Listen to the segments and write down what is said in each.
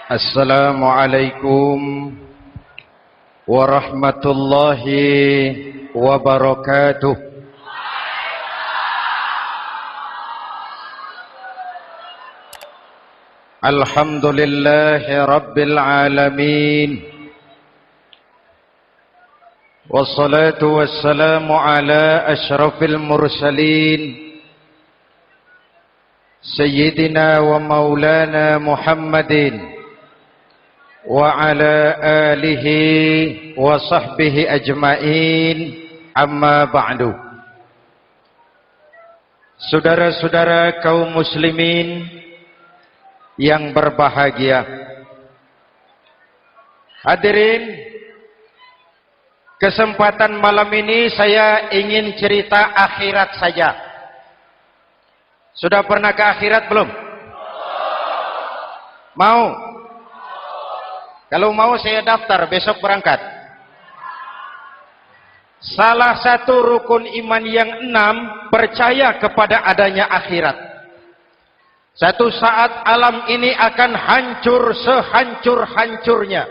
Assalamualaikum warahmatullahi wabarakatuh. Alhamdulillahi rabbil alamin. Wassalatu wassalamu ala asyrafil mursalin Sayyidina wa maulana Muhammadin wa ala alihi wa sahbihi ajma'in, amma ba'du. Saudara-saudara kaum muslimin yang berbahagia, hadirin, kesempatan malam ini saya ingin cerita akhirat saja. Sudah pernah ke akhirat belum? Mau? Kalau mau saya daftar, besok berangkat. Salah satu rukun iman yang 6, percaya kepada adanya akhirat. Satu saat alam ini akan hancur sehancur-hancurnya.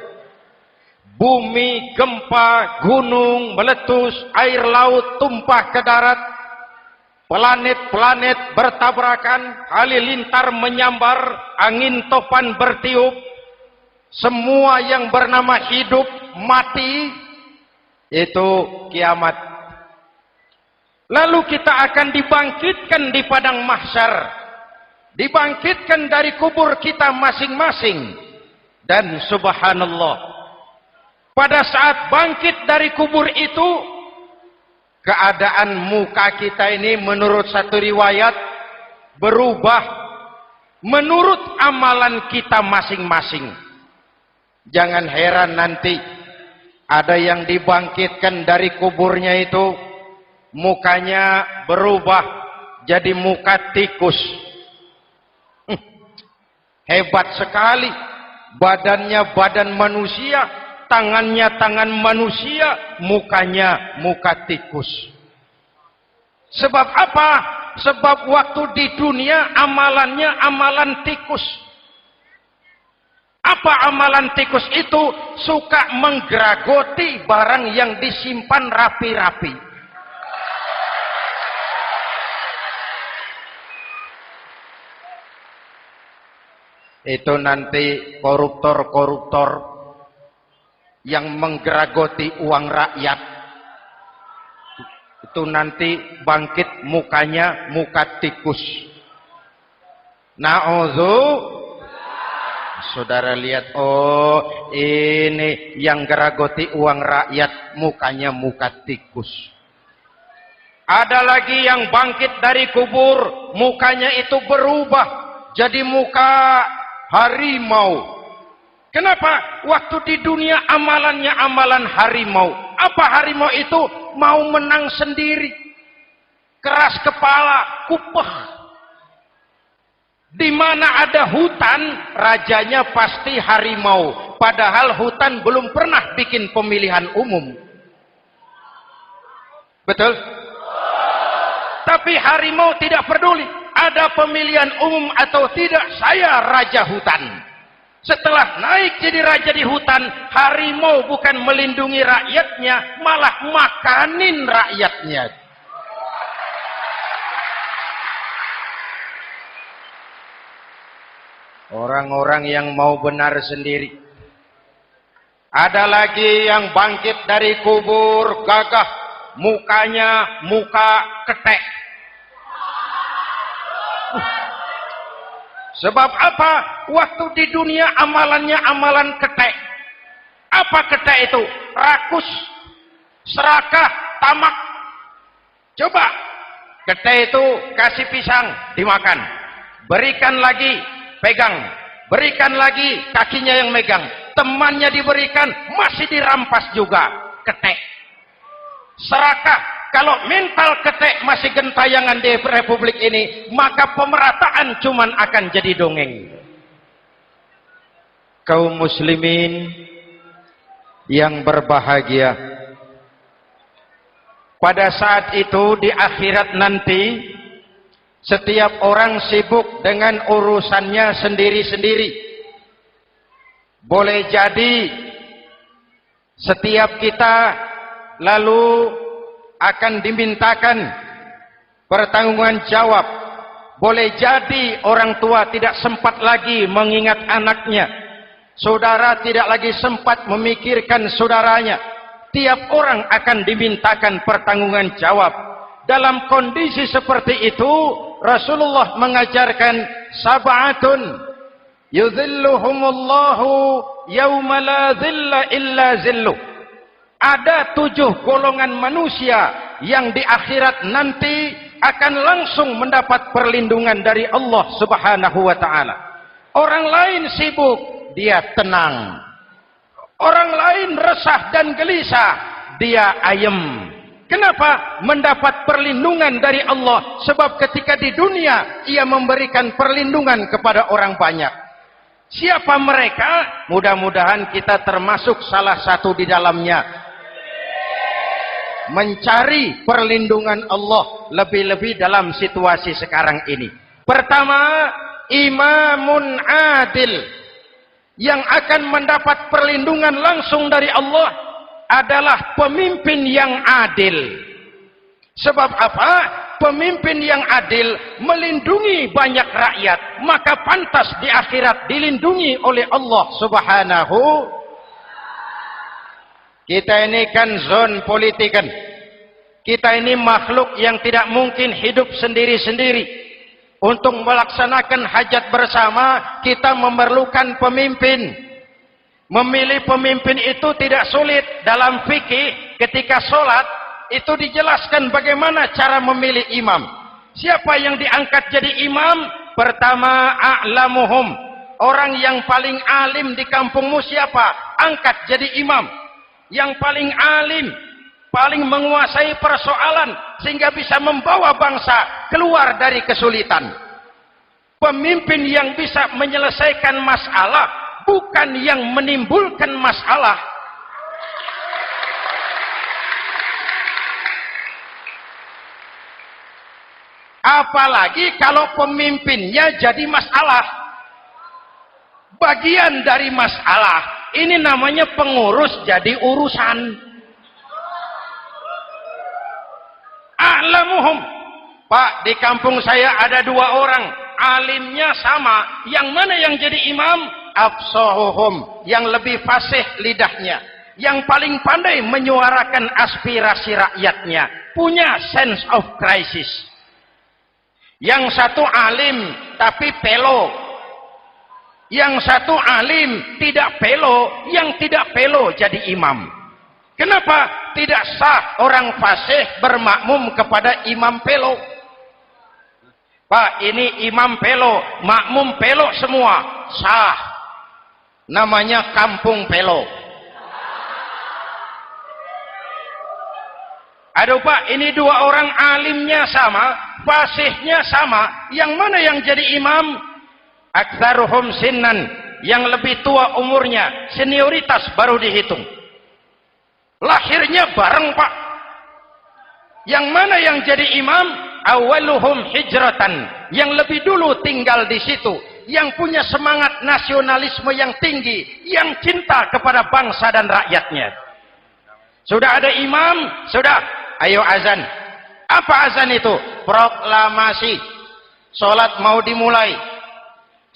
Bumi, gempa, gunung meletus, air laut tumpah ke darat. Planet-planet bertabrakan, halilintar menyambar, angin topan bertiup. Semua yang bernama hidup mati, itu kiamat. Lalu kita akan dibangkitkan di padang mahsyar, dibangkitkan dari kubur kita masing-masing. Dan subhanallah, pada saat bangkit dari kubur itu, keadaan muka kita ini menurut satu riwayat berubah menurut amalan kita masing-masing. Jangan heran nanti ada yang dibangkitkan dari kuburnya itu mukanya berubah jadi muka tikus. Hebat sekali, badannya badan manusia, tangannya tangan manusia, mukanya muka tikus. Sebab apa? Sebab waktu di dunia amalannya amalan tikus. Apa amalan tikus itu? Suka menggeragoti barang yang disimpan rapi-rapi. Itu nanti koruptor-koruptor yang menggeragoti uang rakyat, itu nanti bangkit mukanya muka tikus. Saudara lihat, oh ini yang geragoti uang rakyat mukanya muka tikus. Ada lagi yang bangkit dari kubur, mukanya itu berubah jadi muka harimau. Kenapa? Waktu di dunia amalannya amalan harimau. Apa harimau itu? Mau menang sendiri, keras kepala, kupeh. Di mana ada hutan, rajanya pasti harimau. Padahal hutan belum pernah bikin pemilihan umum. Betul? Tapi harimau tidak peduli. Ada pemilihan umum atau tidak, saya raja hutan. Setelah naik jadi raja di hutan, harimau bukan melindungi rakyatnya, malah makanin rakyatnya. Orang-orang yang mau benar sendiri. Ada lagi yang bangkit dari kubur gagah, mukanya muka ketek. Sebab apa? Waktu di dunia amalannya amalan ketek. Apa ketek itu? Rakus, serakah, tamak. Coba, ketek itu kasih pisang, dimakan. Berikan lagi, pegang. Berikan lagi, kakinya yang megang. Temannya diberikan, masih dirampas juga. Ketek. Serakah. Kalau mental ketek masih gentayangan di republik ini, maka pemerataan cuman akan jadi dongeng. Kaum muslimin yang berbahagia, pada saat itu di akhirat nanti, setiap orang sibuk dengan urusannya sendiri-sendiri. boleh jadi setiap kita lalu akan dimintakan pertanggungjawaban jawab. Boleh jadi orang tua tidak sempat lagi mengingat anaknya, saudara tidak lagi sempat memikirkan saudaranya. Tiap orang akan dimintakan pertanggungjawaban jawab. Dalam kondisi seperti itu, Rasulullah mengajarkan sab'atun yudhilluhumullahu yawma la dhilla illa zilluh. Ada 7 golongan manusia yang di akhirat nanti akan langsung mendapat perlindungan dari Allah Subhanahu wa taala. Orang lain sibuk, dia tenang. Orang lain resah dan gelisah, dia ayem. Kenapa? Mendapat perlindungan dari Allah. Sebab ketika di dunia ia memberikan perlindungan kepada orang banyak. Siapa mereka? Mudah-mudahan kita termasuk salah satu di dalamnya. Mencari perlindungan Allah lebih-lebih dalam situasi sekarang ini. Pertama, imamun adil yang akan mendapat perlindungan langsung dari Allah adalah pemimpin yang adil. Sebab apa? Pemimpin yang adil melindungi banyak rakyat, maka pantas di akhirat dilindungi oleh Allah Subhanahu. Kita ini kan zon politikan. Kita ini makhluk yang tidak mungkin hidup sendiri-sendiri. Untuk melaksanakan hajat bersama, kita memerlukan pemimpin. Memilih pemimpin itu tidak sulit. Dalam fikih, ketika sholat, itu dijelaskan bagaimana cara memilih imam. Siapa yang diangkat jadi imam? Pertama, a'lamuhum. Orang yang paling alim di kampungmu siapa? Angkat jadi imam. Yang paling alim, paling menguasai persoalan, sehingga bisa membawa bangsa keluar dari kesulitan. Pemimpin yang bisa menyelesaikan masalah, bukan yang menimbulkan masalah. Apalagi kalau pemimpinnya jadi masalah. Bagian dari masalah. Ini namanya pengurus jadi urusan. A'lamuhum. Pak, di kampung saya ada 2 orang. Alimnya sama. Yang mana yang jadi imam? Afsahuhum, yang lebih fasih lidahnya, yang paling pandai menyuarakan aspirasi rakyatnya, punya sense of crisis. Yang satu alim tapi pelo, yang satu alim tidak pelo, yang tidak pelo jadi imam. Kenapa tidak sah orang fasih bermakmum kepada imam pelo? Pak, ini imam pelo, makmum pelo semua, sah. Namanya kampung pelo. Aduh Pak, ini 2 orang alimnya sama, fasihnya sama. Yang mana yang jadi imam? Aktsaruhum sinnan, yang lebih tua umurnya, senioritas baru dihitung. Lahirnya bareng Pak. Yang mana yang jadi imam? Awaluhum hijratan, yang lebih dulu tinggal di situ, yang punya semangat nasionalisme yang tinggi, yang cinta kepada bangsa dan rakyatnya. Sudah ada imam, sudah, ayo azan. Apa azan itu? Proklamasi. Salat mau dimulai.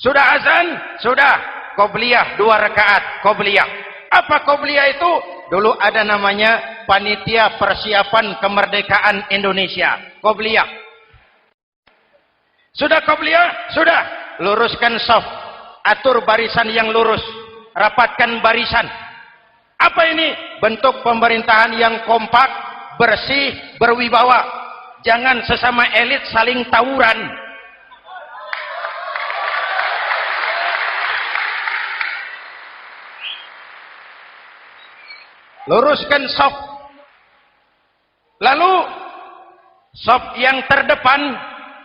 Sudah azan? Sudah. Qobliyah 2 rakaat, qobliyah. Apa qobliyah itu? Dulu ada namanya Panitia Persiapan Kemerdekaan Indonesia. Qobliyah. Sudah qobliyah? Sudah. Luruskan shaf. Atur barisan yang lurus. Rapatkan barisan. Apa ini? Bentuk pemerintahan yang kompak, bersih, berwibawa. Jangan sesama elit saling tawuran. Luruskan shaf. Lalu shaf yang terdepan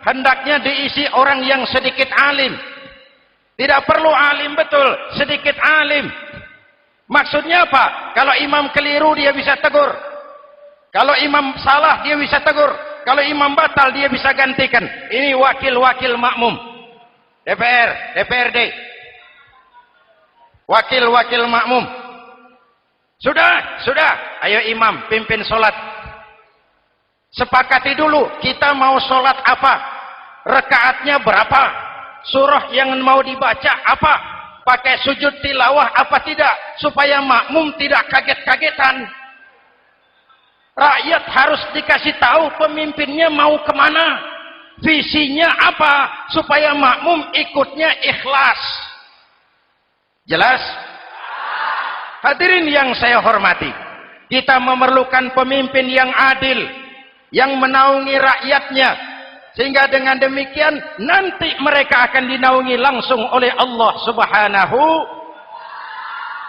hendaknya diisi orang yang sedikit alim. Tidak perlu alim betul, sedikit alim. Maksudnya apa? Kalau imam keliru dia bisa tegur. Kalau imam salah dia bisa tegur. Kalau imam batal dia bisa gantikan. Ini wakil-wakil makmum. DPR, DPRD. wakil-wakil makmum. Sudah, ayo imam pimpin sholat. Sepakati dulu kita mau sholat apa, rakaatnya berapa, surah yang mau dibaca apa, pakai sujud tilawah apa tidak, supaya makmum tidak kaget-kagetan. Rakyat harus dikasih tahu pemimpinnya mau kemana, visinya apa, supaya makmum ikutnya ikhlas. Jelas? Hadirin yang saya hormati, kita memerlukan pemimpin yang adil, yang menaungi rakyatnya, sehingga dengan demikian nanti mereka akan dinaungi langsung oleh Allah Subhanahu.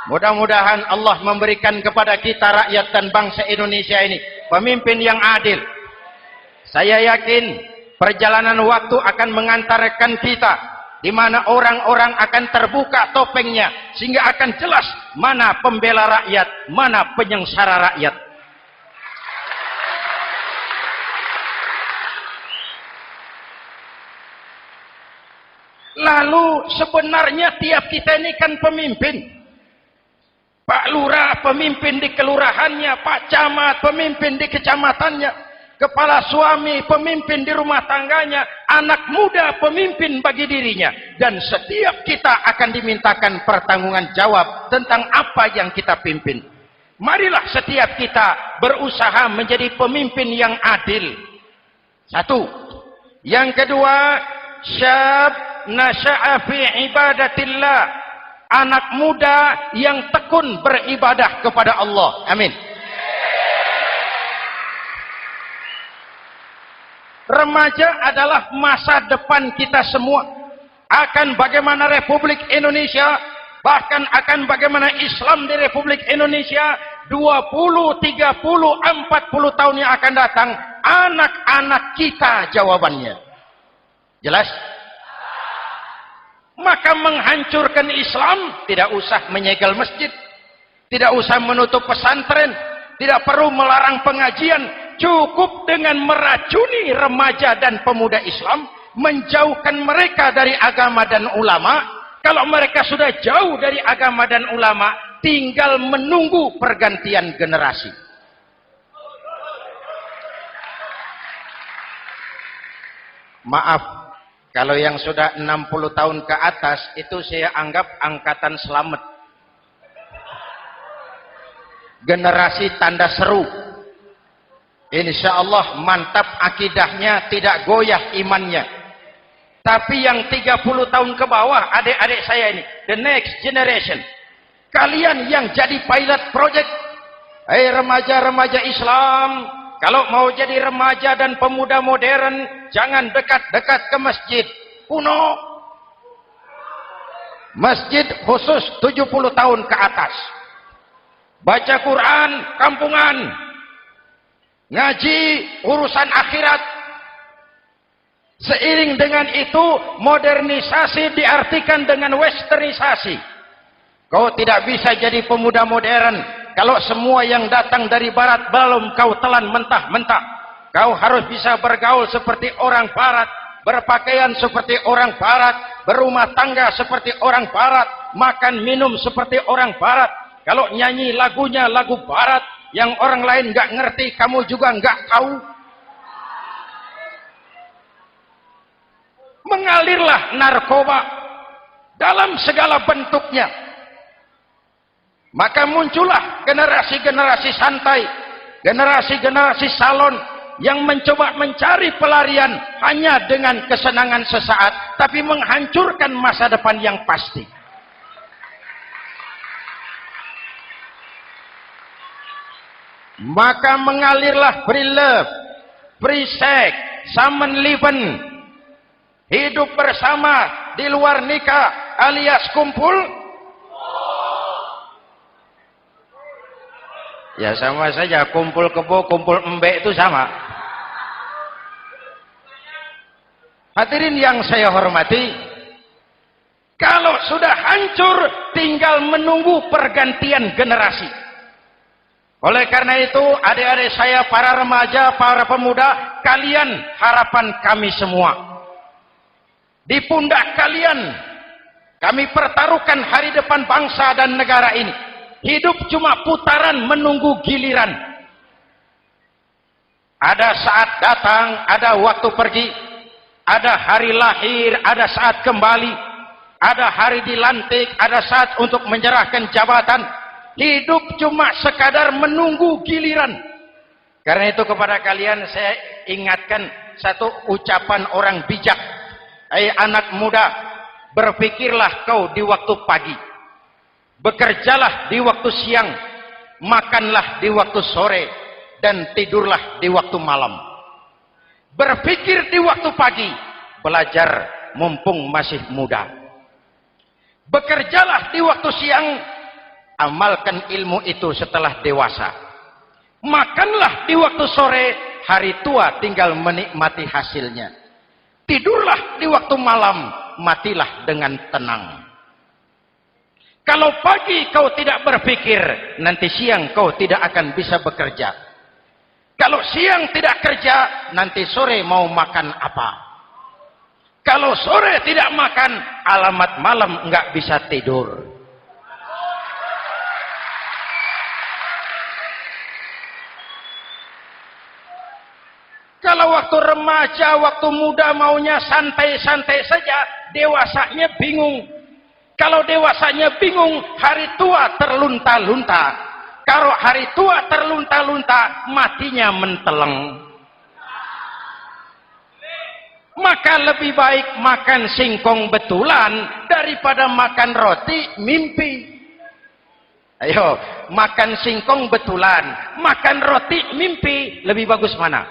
Mudah-mudahan Allah memberikan kepada kita rakyat dan bangsa Indonesia ini pemimpin yang adil. Saya yakin perjalanan waktu akan mengantarkan kita di mana orang-orang akan terbuka topengnya, sehingga akan jelas mana pembela rakyat, mana penyengsara rakyat. Lalu sebenarnya tiap kita ini kan pemimpin. Pak Lurah pemimpin di kelurahannya, Pak Camat pemimpin di kecamatannya, kepala suami pemimpin di rumah tangganya, anak muda pemimpin bagi dirinya, dan setiap kita akan dimintakan pertanggunggan jawab tentang apa yang kita pimpin. Marilah setiap kita berusaha menjadi pemimpin yang adil. Satu. Yang kedua, syab nasya'a fi ibadatillah, anak muda yang tekun beribadah kepada Allah. Amin. Remaja adalah masa depan kita semua. Akan bagaimana Republik Indonesia, bahkan akan bagaimana Islam di Republik Indonesia 20, 30, 40 tahun yang akan datang, anak-anak kita jawabannya. Jelas? Maka menghancurkan Islam tidak usah menyegel masjid, tidak usah menutup pesantren, tidak perlu melarang pengajian. Cukup dengan meracuni remaja dan pemuda Islam, menjauhkan mereka dari agama dan ulama. Kalau mereka sudah jauh dari agama dan ulama, tinggal menunggu pergantian generasi. Maaf, kalau yang sudah 60 tahun ke atas, itu saya anggap angkatan selamat. Generasi tanda seru. Insya Allah mantap akidahnya, tidak goyah imannya. Tapi yang 30 tahun ke bawah, adik-adik saya ini, the next generation, kalian yang jadi pilot project. Remaja-remaja Islam, kalau mau jadi remaja dan pemuda modern, jangan dekat-dekat ke masjid kuno. Masjid khusus 70 tahun ke atas. Baca Quran kampungan, ngaji urusan akhirat. Seiring dengan itu, modernisasi diartikan dengan westernisasi. Kau tidak bisa jadi pemuda modern kalau semua yang datang dari barat belum kau telan mentah-mentah. Kau harus bisa bergaul seperti orang barat, berpakaian seperti orang barat, berumah tangga seperti orang barat, makan minum seperti orang barat. Kalau nyanyi lagunya lagu barat yang orang lain nggak ngerti, kamu juga nggak tahu. Mengalirlah narkoba dalam segala bentuknya. Maka muncullah generasi-generasi santai, generasi-generasi salon yang mencoba mencari pelarian hanya dengan kesenangan sesaat, tapi menghancurkan masa depan yang pasti. Maka mengalirlah free love, free sex, Samenleben, hidup bersama di luar nikah alias kumpul. Ya sama saja, kumpul kebo, kumpul embek itu sama. Hadirin yang saya hormati, kalau sudah hancur tinggal menunggu pergantian generasi. Oleh karena itu, adik-adik saya, para remaja, para pemuda, kalian harapan kami semua. Di pundak kalian Kami pertaruhkan hari depan bangsa dan negara ini. Hidup cuma putaran menunggu giliran. Ada saat datang, ada waktu pergi. Ada hari lahir, ada saat kembali. Ada hari dilantik, ada saat untuk menyerahkan jabatan. Hidup cuma sekadar menunggu giliran. Karena itu kepada kalian saya ingatkan satu ucapan orang bijak. Hai anak muda, berpikirlah kau di waktu pagi. Bekerjalah di waktu siang. Makanlah di waktu sore. Dan tidurlah di waktu malam. Berpikir di waktu pagi. Belajar mumpung masih muda. Bekerjalah di waktu siang. Amalkan ilmu itu setelah dewasa. Makanlah di waktu sore. Hari tua tinggal menikmati hasilnya. Tidurlah di waktu malam. Matilah dengan tenang. Kalau pagi kau tidak berpikir, nanti siang kau tidak akan bisa bekerja. Kalau siang tidak kerja, nanti sore mau makan apa? Kalau sore tidak makan, alamat malam nggak bisa tidur. Kalau waktu remaja, waktu muda maunya santai-santai saja, dewasanya bingung. Kalau dewasanya bingung, hari tua terlunta-lunta. Kalau hari tua terlunta-lunta, matinya menteleng. Maka lebih baik makan singkong betulan daripada makan roti mimpi. Ayo, makan singkong betulan, makan roti mimpi, lebih bagus mana?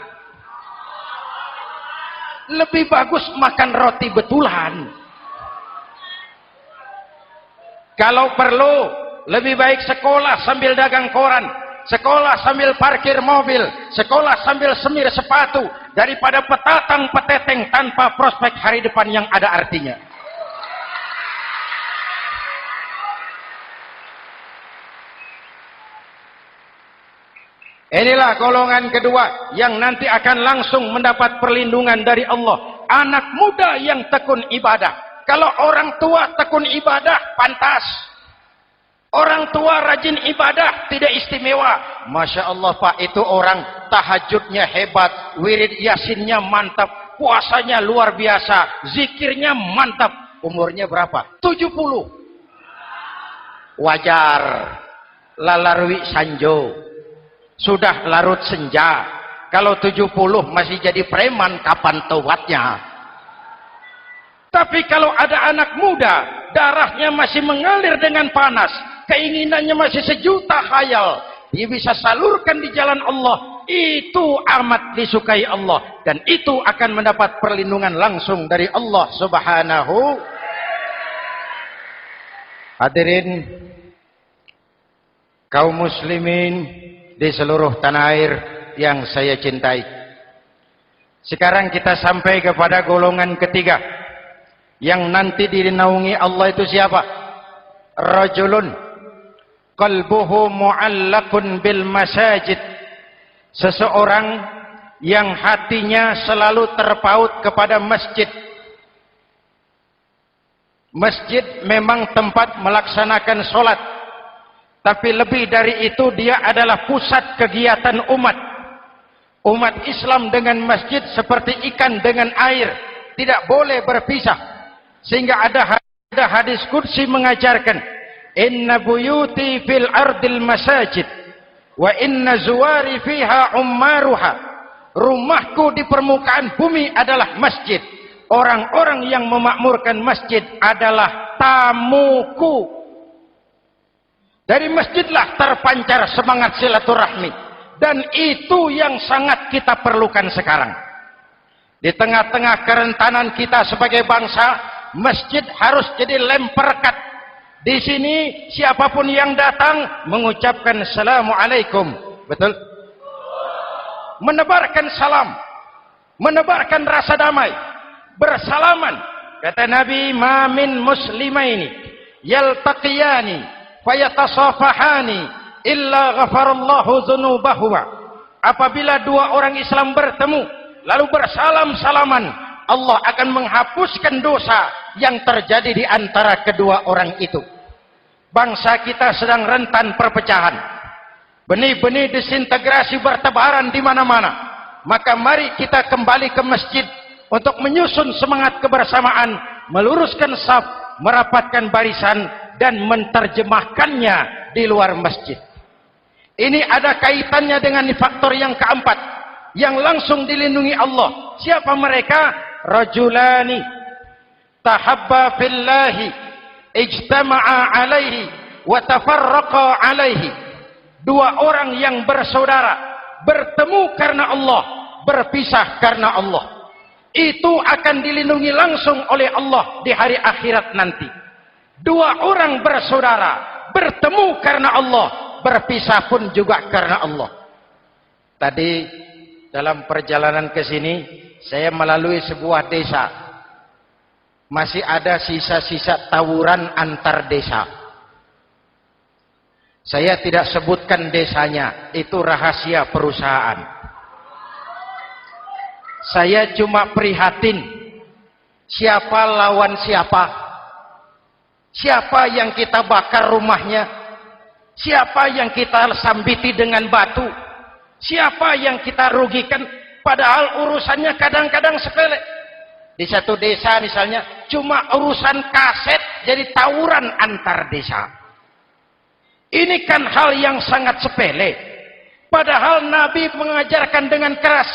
Lebih bagus makan roti betulan. Kalau perlu, lebih baik sekolah sambil dagang koran, sekolah sambil parkir mobil, sekolah sambil semir sepatu, daripada petatang peteteng tanpa prospek hari depan yang ada artinya. Inilah golongan kedua yang nanti akan langsung mendapat perlindungan dari Allah. Anak muda yang tekun ibadah. Kalau orang tua tekun ibadah, pantas. Orang tua rajin ibadah, tidak istimewa. Masya Allah Pak, itu orang tahajudnya hebat, wirid yasinnya mantap, puasanya luar biasa, zikirnya mantap. Umurnya berapa? 70. Wajar. Lalarwi sanjo. Sudah larut senja. Kalau 70 masih jadi preman, kapan taubatnya? Tapi kalau ada anak muda, darahnya masih mengalir dengan panas, keinginannya masih sejuta khayal, dia bisa salurkan di jalan Allah, itu amat disukai Allah, dan itu akan mendapat perlindungan langsung dari Allah Subhanahu. Hadirin kaum muslimin di seluruh tanah air yang saya cintai, sekarang kita sampai kepada golongan ketiga yang nanti dinaungi Allah. Itu siapa? Rajulun qalbuhu mu'allaqun bil masajid. Seseorang yang hatinya selalu terpaut kepada masjid. Masjid memang tempat melaksanakan sholat, tapi lebih dari itu dia adalah pusat kegiatan umat. Umat Islam dengan masjid seperti ikan dengan air, tidak boleh berpisah. Sehingga ada hadis qudsi mengajarkan, inna buyuti fil ardil masajid wa inna zuwari fiha ummaruha. Rumahku di permukaan bumi adalah masjid. Orang-orang yang memakmurkan masjid adalah tamuku. Dari masjidlah terpancar semangat silaturahmi. Dan itu yang sangat kita perlukan sekarang. Di tengah-tengah kerentanan kita sebagai bangsa, masjid harus jadi lem perekat. Di sini siapapun yang datang mengucapkan assalamualaikum. Betul? Menebarkan salam, menebarkan rasa damai, bersalaman. Kata Nabi, ma min muslimaini yaltaqiyani fayatasafahani illa ghafarallahu dzunubahuma. Apabila dua orang Islam bertemu lalu bersalam-salaman, Allah akan menghapuskan dosa yang terjadi di antara kedua orang itu. Bangsa kita sedang rentan perpecahan. Benih-benih disintegrasi bertebaran di mana-mana. Maka mari kita kembali ke masjid untuk menyusun semangat kebersamaan, meluruskan saf, merapatkan barisan, dan menerjemahkannya di luar masjid. Ini ada kaitannya dengan faktor yang keempat, yang langsung dilindungi Allah. Siapa mereka? Rajulani tahabba fillahi ijtama'a alaihi wa tafarraqa alaihi. Dua orang yang bersaudara, bertemu karena Allah, berpisah karena Allah. Itu akan dilindungi langsung oleh Allah di hari akhirat nanti. Dua orang bersaudara, bertemu karena Allah, berpisah pun juga karena Allah. Tadi dalam perjalanan ke sini, saya melalui sebuah desa. Masih ada sisa-sisa tawuran antar desa. Saya tidak sebutkan desanya, itu rahasia perusahaan. Saya cuma prihatin, siapa lawan siapa? Siapa yang kita bakar rumahnya? Siapa yang kita sambiti dengan batu? Siapa yang kita rugikan? Padahal urusannya kadang-kadang sepele. Di satu desa misalnya, cuma urusan kaset jadi tawuran antar desa. Ini kan hal yang sangat sepele. Padahal Nabi mengajarkan dengan keras,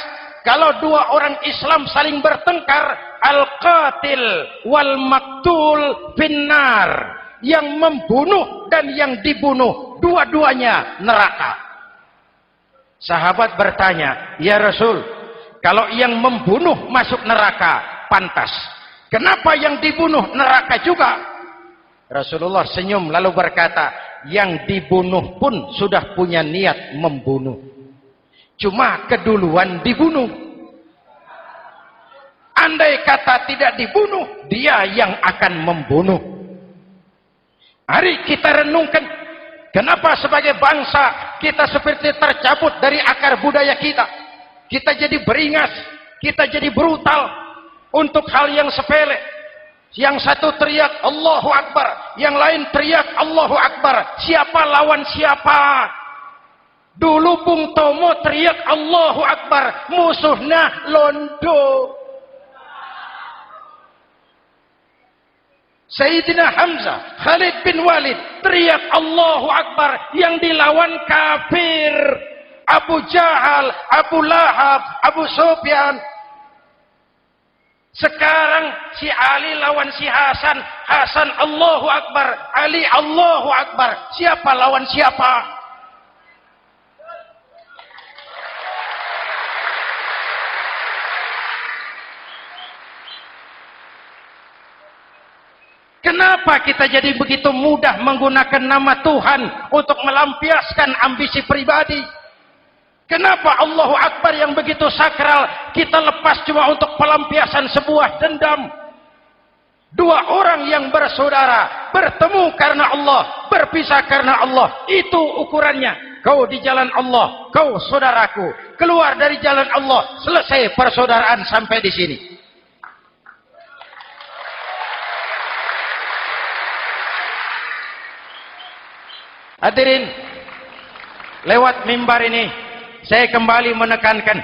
kalau dua orang Islam saling bertengkar, al-qatil wal maktul finnar. Yang membunuh dan yang dibunuh, dua-duanya neraka. Sahabat bertanya, ya Rasul, kalau yang membunuh masuk neraka, pantas. Kenapa yang dibunuh neraka juga? Rasulullah senyum lalu berkata, yang dibunuh pun sudah punya niat membunuh. Cuma keduluan dibunuh. Andai kata tidak dibunuh, dia yang akan membunuh. Mari kita renungkan, kenapa sebagai bangsa kita seperti tercabut dari akar budaya kita. Kita jadi beringas, kita jadi brutal untuk hal yang sepele. Yang satu teriak Allahu Akbar, yang lain teriak Allahu Akbar. Siapa lawan siapa? Dulu Bung Tomo teriak Allahu Akbar, musuhnya londo. Sayyidina Hamzah, Khalid bin Walid teriak Allahu Akbar, yang dilawan kafir. Abu Jahal, Abu Lahab, Abu Sufyan. Sekarang si Ali lawan si Hasan, Hasan Allahu Akbar, Ali Allahu Akbar. Siapa lawan siapa? Kenapa kita jadi begitu mudah menggunakan nama Tuhan untuk melampiaskan ambisi pribadi? Kenapa Allahu Akbar yang begitu sakral kita lepas cuma untuk pelampiasan sebuah dendam? Dua orang yang bersaudara, bertemu karena Allah, berpisah karena Allah. Itu ukurannya. Kau di jalan Allah, kau saudaraku. Keluar dari jalan Allah, selesai persaudaraan sampai di sini. Hadirin, lewat mimbar ini saya kembali menekankan,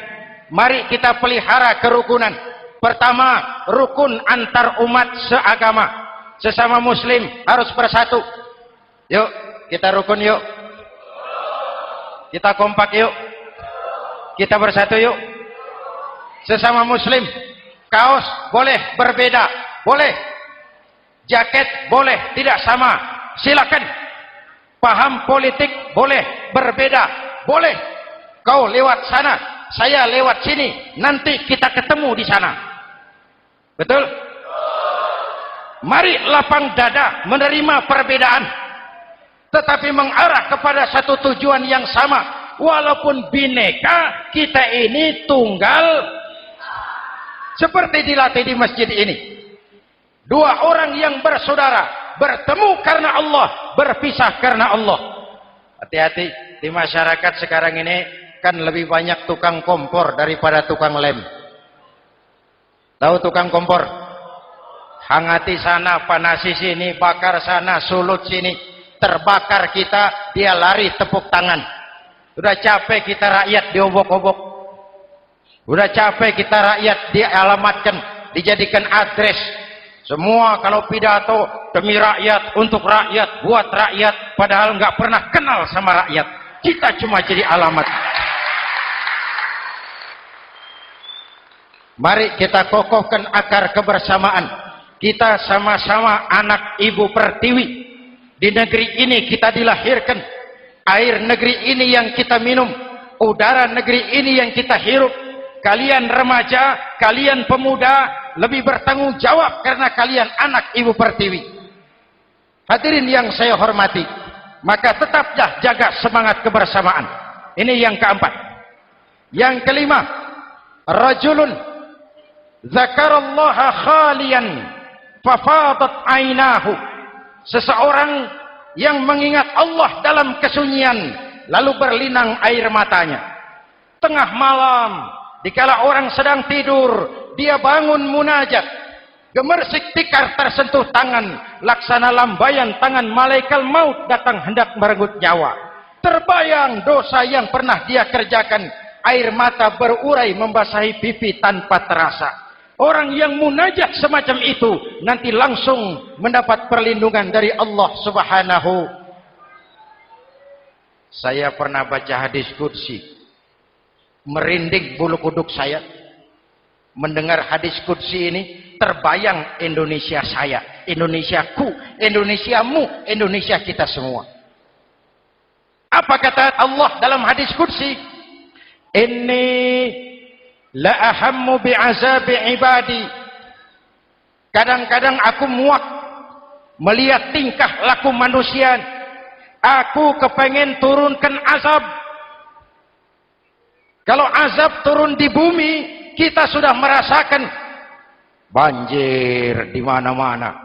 mari kita pelihara kerukunan. Pertama, rukun antar umat seagama, sesama muslim harus bersatu. Yuk kita rukun, yuk kita kompak, yuk kita bersatu, yuk. Sesama muslim, kaos boleh berbeda, boleh, jaket boleh tidak sama, silakan. Paham politik boleh berbeda, boleh. Kau lewat sana, saya lewat sini, nanti kita ketemu di sana. Betul? Mari lapang dada menerima perbedaan, tetapi mengarah kepada satu tujuan yang sama. Walaupun bineka, kita ini tunggal. Seperti dilatih di masjid ini. Dua orang yang bersaudara, bertemu karena Allah, berpisah karena Allah. Hati-hati, di masyarakat sekarang ini kan lebih banyak tukang kompor daripada tukang lem. Tahu tukang kompor? hangati sana, panasi sini, bakar sana, sulut sini, terbakar kita, dia lari tepuk tangan. Udah capek kita rakyat diobok-obok, udah capek kita rakyat dialamatkan, dijadikan address. Semua kalau pidato demi rakyat, untuk rakyat, buat rakyat, padahal nggak pernah kenal sama rakyat. Kita cuma jadi alamat. Mari kita kokohkan akar kebersamaan. Kita sama-sama anak Ibu Pertiwi. Di negeri ini kita dilahirkan. Air negeri ini yang kita minum, udara negeri ini yang kita hirup. Kalian remaja, kalian pemuda lebih bertanggung jawab karena kalian anak Ibu Pertiwi. Hadirin yang saya hormati, maka tetaplah jaga semangat kebersamaan. Ini yang keempat. Yang kelima, rajulun zakarallaha khalian fafadat ainahu. Seseorang yang mengingat Allah dalam kesunyian lalu berlinang air matanya. Tengah malam, dikala orang sedang tidur, dia bangun munajat. Gemersik tikar tersentuh tangan, laksana lambaian tangan malaikat maut datang hendak merenggut nyawa. Terbayang dosa yang pernah dia kerjakan, air mata berurai membasahi pipi tanpa terasa. Orang yang munajat semacam itu nanti langsung mendapat perlindungan dari Allah Subhanahu. Saya pernah baca hadis qudsi, merinding bulu kuduk saya mendengar hadis qudsi ini. Terbayang Indonesia saya, Indonesiaku, Indonesiamu, Indonesia kita semua. Apa kata Allah dalam hadis qudsi? Inni la ahammu bi'azabi ibadi. Kadang-kadang aku muak melihat tingkah laku manusia. Aku kepengen turunkan azab. Kalau azab turun di bumi, kita sudah merasakan banjir di mana-mana.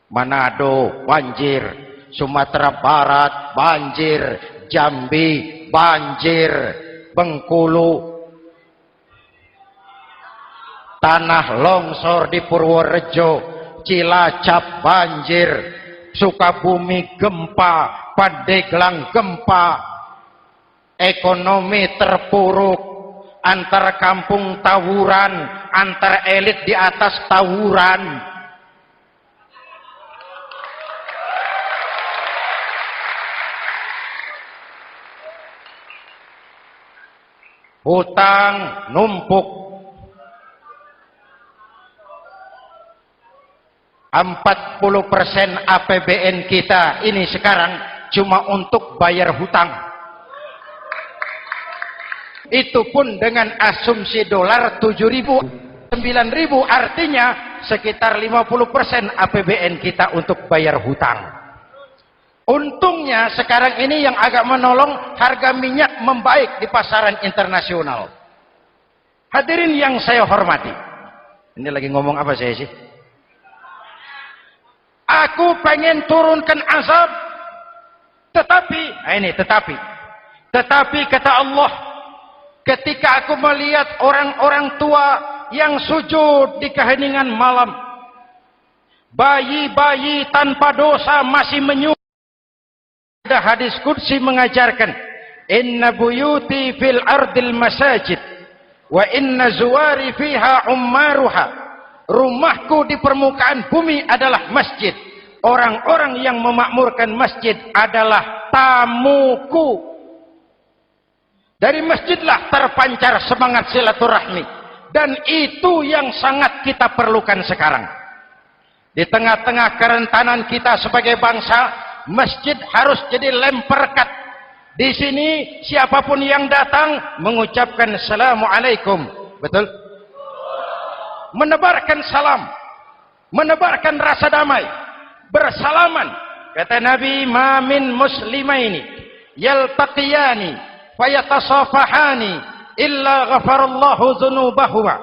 Manado banjir, Sumatera Barat banjir, Jambi banjir, Bengkulu, tanah longsor di Purworejo, Cilacap banjir, Sukabumi gempa, Pandeglang gempa, ekonomi terpuruk, antar kampung tawuran, antar elit di atas tawuran. Hutang numpuk. 40% APBN kita ini sekarang cuma untuk bayar hutang. Itu pun dengan asumsi dolar 7.000, 9.000, artinya sekitar 50% APBN kita untuk bayar hutang. Untungnya sekarang ini yang agak menolong, harga minyak membaik di pasaran internasional. Hadirin yang saya hormati, ini lagi ngomong apa saya sih? Aku pengen turunkan azab, tetapi kata Allah, ketika aku melihat orang-orang tua yang sujud di keheningan malam, bayi-bayi tanpa dosa masih menyujud. Ada hadis qudsi mengajarkan, inna buyuti fil ardil masajid wa inna zuwari fiha ummaruha. Rumahku di permukaan bumi adalah masjid. Orang-orang yang memakmurkan masjid adalah tamuku. Dari masjidlah terpancar semangat silaturahmi. Dan itu yang sangat kita perlukan sekarang. Di tengah-tengah kerentanan kita sebagai bangsa, masjid harus jadi lem perekat. Di sini siapapun yang datang mengucapkan assalamualaikum. Betul? Menebarkan salam, menebarkan rasa damai, bersalaman. Kata Nabi, ma min muslimaini yaltaqiyani fayatasafahani illa ghafarallahu dzunubahuma.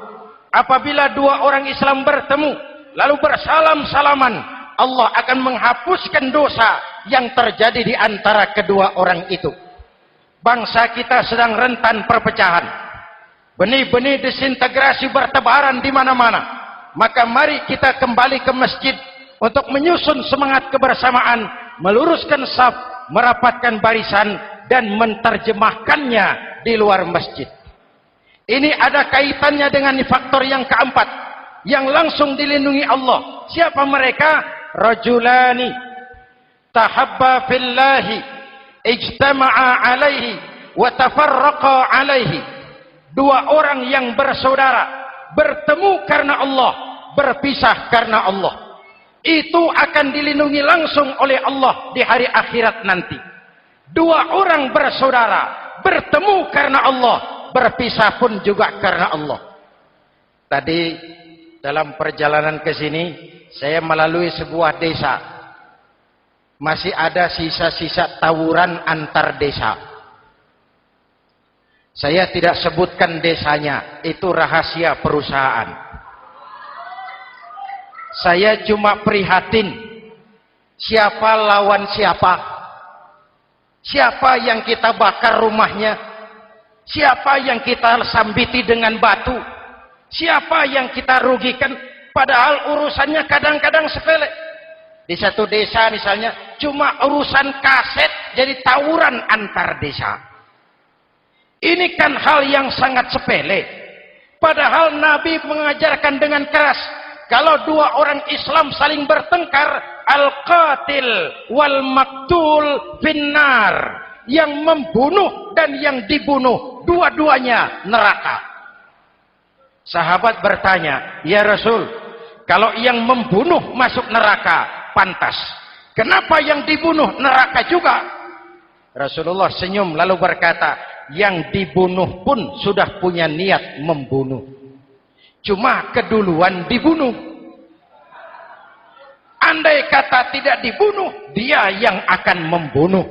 Apabila dua orang Islam bertemu lalu bersalam-salaman, Allah akan menghapuskan dosa yang terjadi di antara kedua orang itu. Bangsa kita sedang rentan perpecahan. Benih-benih disintegrasi bertebaran di mana-mana. Maka mari kita kembali ke masjid untuk menyusun semangat kebersamaan, meluruskan saf, merapatkan barisan, dan menterjemahkannya di luar masjid. Ini ada kaitannya dengan faktor yang keempat, yang langsung dilindungi Allah. Siapa mereka? Rajulani tahabba fillahi ijtama'a alaihi wa tafarraqa alaihi. Dua orang yang bersaudara, bertemu karena Allah, berpisah karena Allah. Itu akan dilindungi langsung oleh Allah di hari akhirat nanti. Dua orang bersaudara, bertemu karena Allah, berpisah pun juga karena Allah. Tadi dalam perjalanan ke sini, saya melalui sebuah desa. Masih ada sisa-sisa tawuran antar desa. Saya tidak sebutkan desanya, itu rahasia perusahaan. Saya cuma prihatin, siapa lawan siapa? Siapa yang kita bakar rumahnya? Siapa yang kita sambiti dengan batu? Siapa yang kita rugikan? Padahal urusannya kadang-kadang sepele. Di satu desa misalnya, cuma urusan kaset jadi tawuran antar desa. Ini kan hal yang sangat sepele. Padahal Nabi mengajarkan dengan keras, kalau dua orang Islam saling bertengkar, al-qatil wal maktul finnar. Yang membunuh dan yang dibunuh, dua-duanya neraka. Sahabat bertanya, ya Rasul, kalau yang membunuh masuk neraka, pantas. Kenapa yang dibunuh neraka juga? Rasulullah senyum lalu berkata, yang dibunuh pun sudah punya niat membunuh. Cuma keduluan dibunuh. Andai kata tidak dibunuh, dia yang akan membunuh.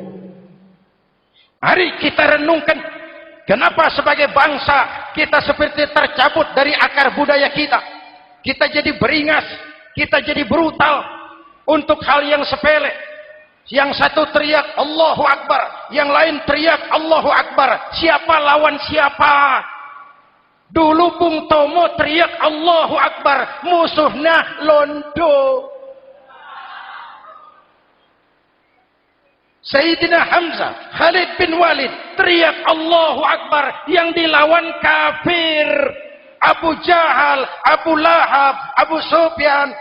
Mari kita renungkan, kenapa sebagai bangsa kita seperti tercabut dari akar budaya kita. Kita jadi beringas, kita jadi brutal untuk hal yang sepele. Yang satu teriak Allahu Akbar, yang lain teriak Allahu Akbar. Siapa lawan siapa? Dulu Bung Tomo teriak Allahu Akbar, musuhnya londo. Sayyidina Hamzah, Khalid bin Walid teriak Allahu Akbar, yang dilawan kafir. Abu Jahal, Abu Lahab, Abu Sufyan.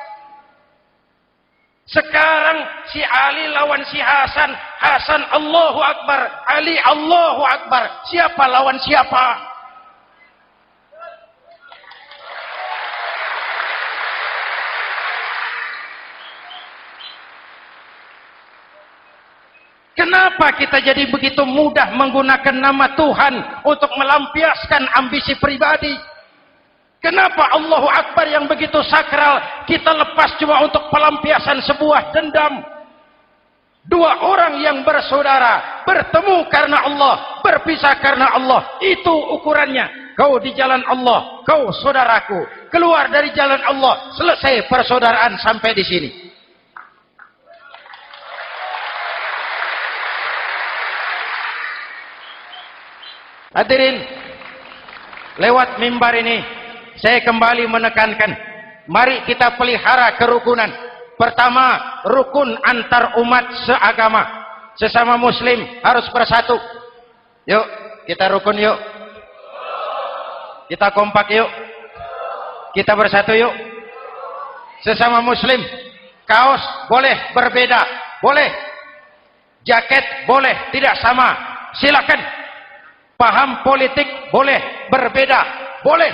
Sekarang si Ali lawan si Hasan, Hasan Allahu Akbar, Ali Allahu Akbar. Siapa lawan siapa? Kenapa kita jadi begitu mudah menggunakan nama Tuhan untuk melampiaskan ambisi pribadi? Kenapa Allahu Akbar yang begitu sakral kita lepas cuma untuk pelampiasan sebuah dendam? Dua orang yang bersaudara, bertemu karena Allah, berpisah karena Allah. Itu ukurannya. Kau di jalan Allah, kau saudaraku. Keluar dari jalan Allah, selesai persaudaraan sampai di sini. Hadirin, lewat mimbar ini saya kembali menekankan, mari kita pelihara kerukunan. Pertama, rukun antar umat seagama, sesama muslim harus bersatu. Yuk, kita rukun yuk. Kita kompak yuk. Kita bersatu yuk. Sesama muslim, kaos boleh berbeda, boleh. Jaket boleh tidak sama, silakan. Paham politik boleh berbeda, boleh.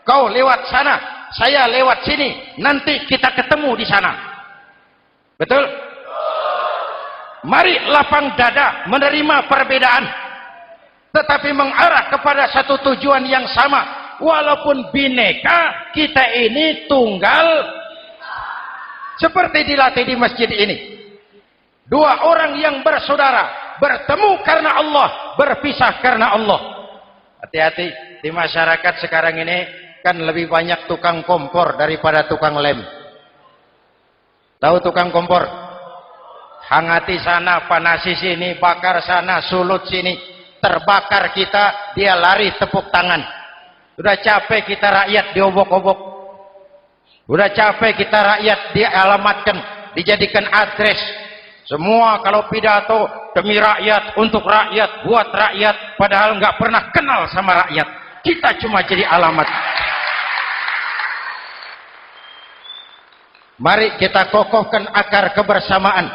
Kau lewat sana, saya lewat sini, nanti kita ketemu di sana. Betul? Mari lapang dada menerima perbedaan, tetapi mengarah kepada satu tujuan yang sama. Walaupun bineka, kita ini tunggal. Seperti dilatih di masjid ini. Dua orang yang bersaudara, bertemu karena Allah, berpisah karena Allah. Hati-hati, di masyarakat sekarang ini kan lebih banyak tukang kompor daripada tukang lem. Tahu tukang kompor? Hangati sana, panasi sini, bakar sana, sulut sini. Terbakar kita, dia lari tepuk tangan. Sudah capek kita rakyat diobok-obok. Udah capek kita rakyat dialamatkan, dijadikan address. Semua kalau pidato demi rakyat, untuk rakyat, buat rakyat, padahal nggak pernah kenal sama rakyat. Kita cuma jadi alamat. Mari kita kokohkan akar kebersamaan.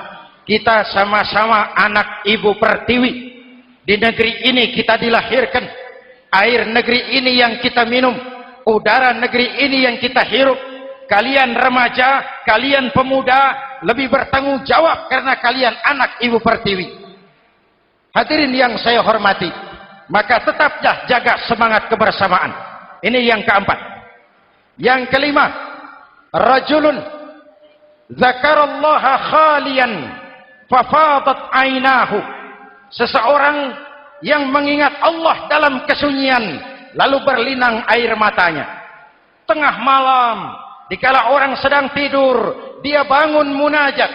Kita sama-sama anak Ibu Pertiwi. Di negeri ini kita dilahirkan. Air negeri ini yang kita minum. Udara negeri ini yang kita hirup. Kalian remaja, kalian pemuda, lebih bertanggung jawab karena kalian anak Ibu Pertiwi. Hadirin yang saya hormati, maka tetaplah jaga semangat kebersamaan. Ini yang keempat. Yang kelima, rajulun zakarallaha khalian fafadat ainahu. Seseorang yang mengingat Allah dalam kesunyian lalu berlinang air matanya. Tengah malam, dikala orang sedang tidur, dia bangun munajat.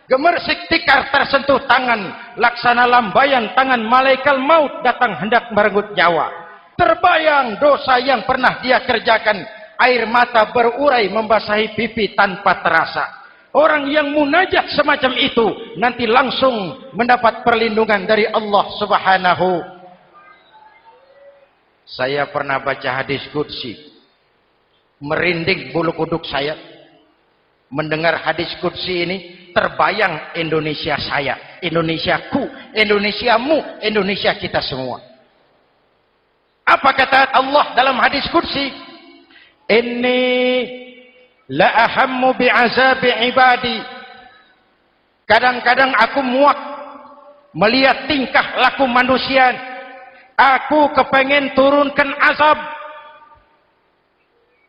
Gemersik tikar tersentuh tangan, laksana lambaian tangan malaikat maut datang hendak merenggut nyawa. Terbayang dosa yang pernah dia kerjakan, air mata berurai membasahi pipi tanpa terasa. Orang yang munajat semacam itu nanti langsung mendapat perlindungan dari Allah Subhanahu. Saya pernah baca hadis qudsi, merinding bulu kuduk saya mendengar hadis qudsi ini. Terbayang Indonesia saya, Indonesiaku, Indonesiamu, Indonesia kita semua. Apa kata Allah dalam hadis qudsi? Inni la ahammu bi'azabi ibadi. Kadang-kadang aku muak melihat tingkah laku manusia. Aku kepengen turunkan azab.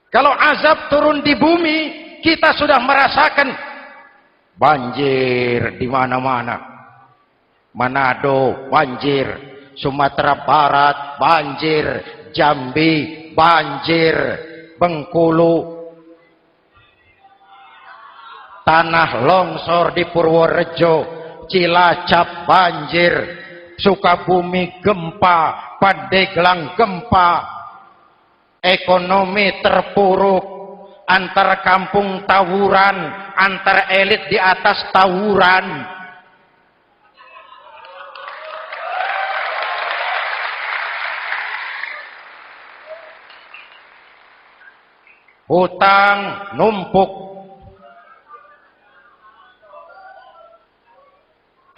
Kalau azab turun di bumi, kita sudah merasakan banjir di mana-mana. Manado banjir, Sumatera Barat banjir, Jambi banjir, Bengkulu, tanah longsor di Purworejo, Cilacap banjir, Sukabumi gempa, Pandeglang gempa, ekonomi terpuruk, antar kampung tawuran, antar elit di atas tawuran. Hutang numpuk.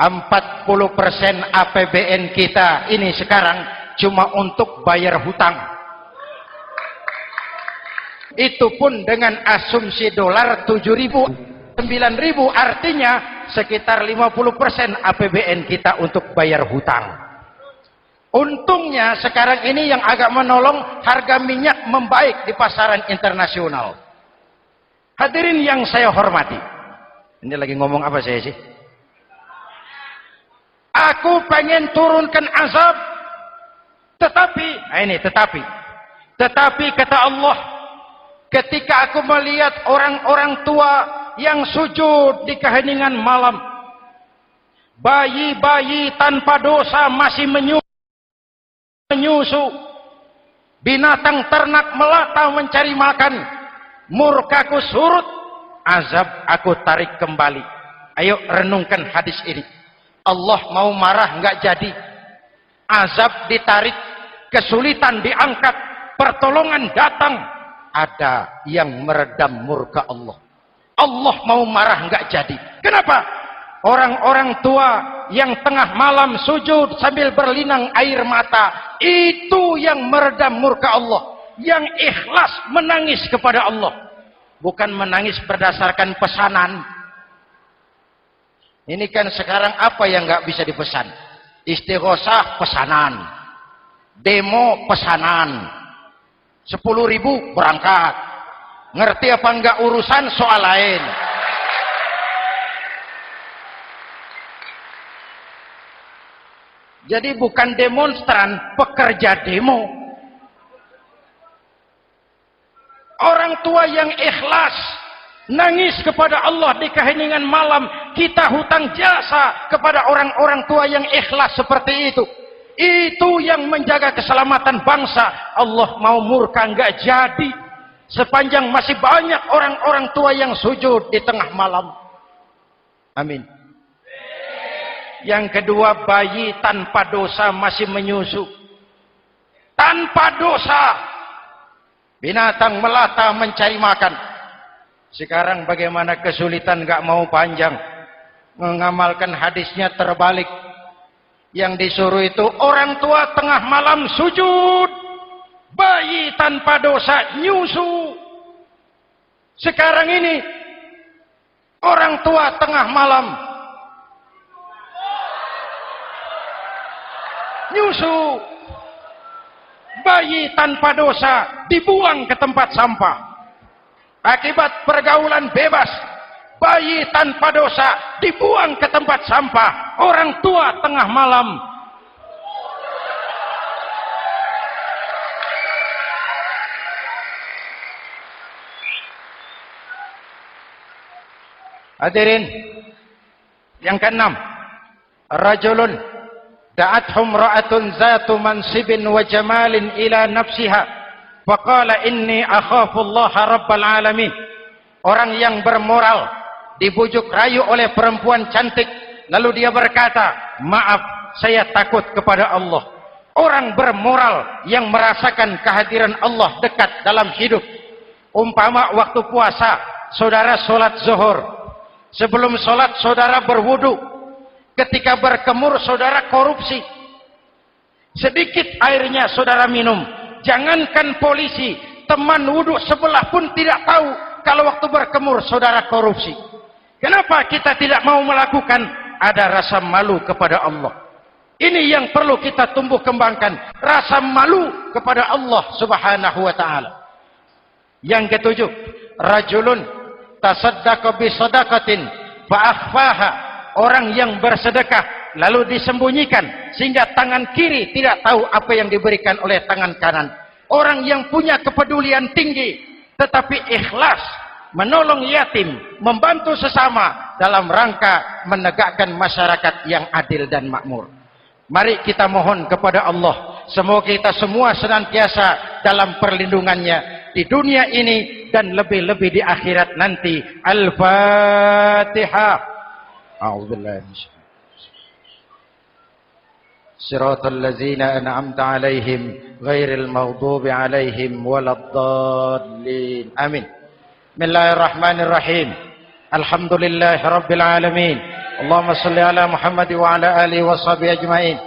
40% APBN kita ini sekarang cuma untuk bayar hutang. Itu pun dengan asumsi dolar 7.000, 9.000, artinya sekitar 50% APBN kita untuk bayar hutang. Untungnya sekarang ini yang agak menolong, harga minyak membaik di pasaran internasional. Hadirin yang saya hormati, ini lagi ngomong apa saya sih? Aku pengen turunkan azab, tetapi kata Allah, ketika aku melihat orang-orang tua yang sujud di keheningan malam, bayi-bayi tanpa dosa masih menyusu, binatang ternak melata mencari makan, murkaku surut, azab aku tarik kembali. Ayo renungkan hadis ini. Allah mau marah nggak jadi, azab ditarik, kesulitan diangkat, pertolongan datang, ada yang meredam murka Allah. Allah mau marah nggak jadi. Kenapa? Orang-orang tua yang tengah malam sujud sambil berlinang air mata, itu yang meredam murka Allah. Yang ikhlas menangis kepada Allah, bukan menangis berdasarkan pesanan. Ini kan sekarang apa yang nggak bisa dipesan? Istighosah pesanan, demo pesanan, 10.000 berangkat. Ngerti apa enggak urusan soal lain. Jadi bukan demonstran, pekerja demo. Orang tua yang ikhlas nangis kepada Allah di keheningan malam, kita hutang jasa kepada orang-orang tua yang ikhlas seperti itu. Itu yang menjaga keselamatan bangsa. Allah mau murka nggak jadi. sepanjang masih banyak orang-orang tua yang sujud di tengah malam. Amin. Yang kedua, bayi tanpa dosa masih menyusu. Tanpa dosa. Binatang melata mencari makan. Sekarang bagaimana kesulitan, gak mau panjang. Mengamalkan hadisnya terbalik. Yang disuruh itu orang tua tengah malam sujud. Bayi tanpa dosa nyusu. Sekarang ini orang tua tengah malam nyusu. Bayi tanpa dosa dibuang ke tempat sampah. Akibat pergaulan bebas, bayi tanpa dosa dibuang ke tempat sampah. Orang tua tengah malam hadirin. Yang keenam, rajulun da'athum ra'atun zatu mansibin wa jamalin ila nafsiha faqala inni akhafu Allah rabbal alamin. Orang yang bermoral dibujuk rayu oleh perempuan cantik, lalu dia berkata, maaf, saya takut kepada Allah. Orang bermoral yang merasakan kehadiran Allah dekat dalam hidup. Umpama waktu puasa, saudara sholat zuhur. Sebelum sholat saudara berwudu. Ketika berkemur saudara korupsi. Sedikit airnya saudara minum. Jangankan polisi, teman wudu sebelah pun tidak tahu kalau waktu berkemur saudara korupsi. Kenapa kita tidak mau melakukan? Ada rasa malu kepada Allah. Ini yang perlu kita tumbuh kembangkan. Rasa malu kepada Allah subhanahu wa ta'ala. Yang ketujuh, rajulun tasaddaqa bi sadaqatin fa akhfaha. Orang yang bersedekah lalu disembunyikan sehingga tangan kiri tidak tahu apa yang diberikan oleh tangan kanan. Orang yang punya kepedulian tinggi tetapi ikhlas menolong yatim, membantu sesama dalam rangka menegakkan masyarakat yang adil dan makmur. Mari kita mohon kepada Allah, semoga kita semua senantiasa dalam perlindungannya di dunia ini dan lebih-lebih di akhirat nanti. Al-Fatihah. A'udzubillahi Siratal ladzina an'amta 'alaihim ghairil maghdubi 'alaihim waladdallin. Amin. Bismillahirrahmanirrahim. Alhamdulillahirabbil alamin. Allahumma shalli ala Muhammad wa ala alihi washabihi ajmain.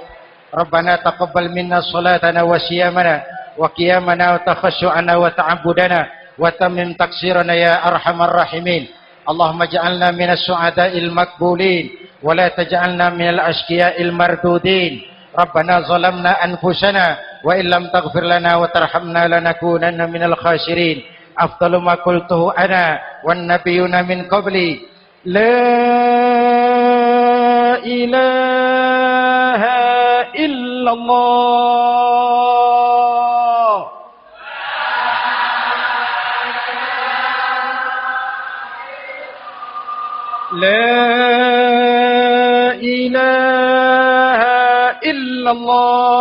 Rabbana taqabbal minna salatana wa siyamana wa qiyamana wa takhashu'ana wa ta'abbudana wa tammim taqsirana ya arhamar rahimin. Allahumma ja'alna minas su'ada'il maqbulin wa la taj'alna minal ashqiya'il mardudin. Rabbana zalamna anfusana wa illam taghfir lana wa tarhamna lanakunanna minal khasirin. Afdalu ma qultuhu ana wan nabiyyuna min qabli la ilaha illallah. La ilaha illallah.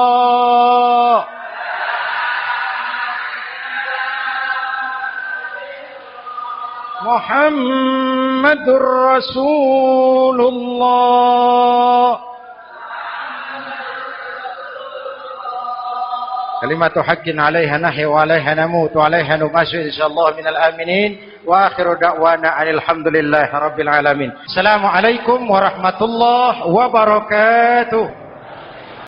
Muhammadur Rasulullah. Kalimatu haqqin 'alaiha nahya wa 'alaiha namut wa 'alaiha nubashu insyaallah minal aminin. Wa akhiru da'wana alhamdulillahi rabbil alamin. Assalamualaikum warahmatullahi wabarakatuh.